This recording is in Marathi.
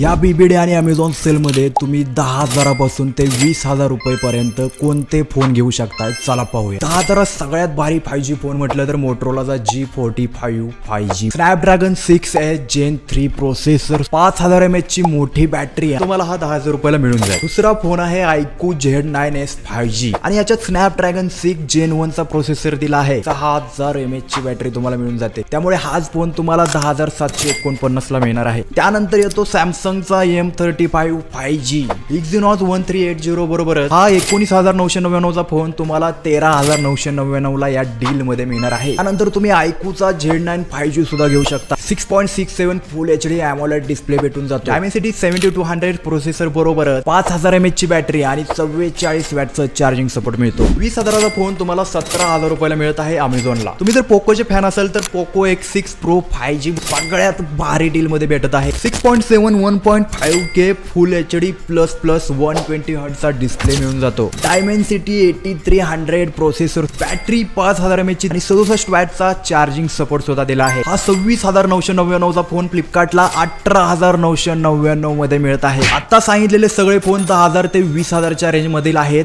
या बीबीडी आणि अमेझॉन सेल मध्ये तुम्ही 10,000 पासून ते 20,000 रुपये पर्यंत कोणते फोन घेऊ शकता चला पाहूया। 10,000 सगळ्यात भारी 5G फोन म्हटलं तर मोटोरोलाचा G45 5G Snapdragon 6S Gen 3 processor 5000 mAh ची मोठी बॅटरी आहे। तुम्हाला हा 10,000 रुपयाला मिळून जाईल। दुसरा फोन आहे iQOO Z9S 5G आणि याच्यात स्नॅपड्रॅगन 6 Gen 1 चा प्रोसेसर दिला आहे। 6000 mAh ची बॅटरी तुम्हाला मिळून जाते, त्यामुळे हाच फोन तुम्हाला 10,749 ला मिळणार आहे। त्यानंतर येतो सॅमसंग चा M35 5G Exynos 1380 बरोबर हा 19,999 चा फोन तुम्हाला 13,999 ला या डील मध्ये मिळणार आहे। त्यानंतर तुम्ही iQOO चा Z9 5G सुद्धा घेऊ शकता। 6.67 फुल HD AMOLED डिस्प्ले भेटून जातो। Dimensity 7200 प्रोसेसर बरोबर 5000 mAh ची बॅटरी आणि 44 वॅटचं चार्जिंग सपोर्ट मिळतो। 20,000 चा फोन तुम्हाला 17,000 रुपयाला मिळत आहे अमेझॉनला। तुम्ही जर पोकोचे फॅन असाल तर पोको X6 Pro 5G सगळ्यात भारी डील मध्ये भेटत आहे। 6.7 1.5K फुल HD प्लस 120 हर्ट्ज चा डिस्प्ले मिळून जातो। Dimensity 8300 प्रोसेसर, बॅटरी 5000 mAh ची आणि 67 वॅटचा चार्जिंग सपोर्ट सुद्धा दिला आहे। हा 26,999 चा फोन फ्लिपकार्टला 18,999 मध्ये मिळत आहे। आता सांगितलेले सगळे फोन 10,000 ते 20,000 च्या रेंज मधील आहेत।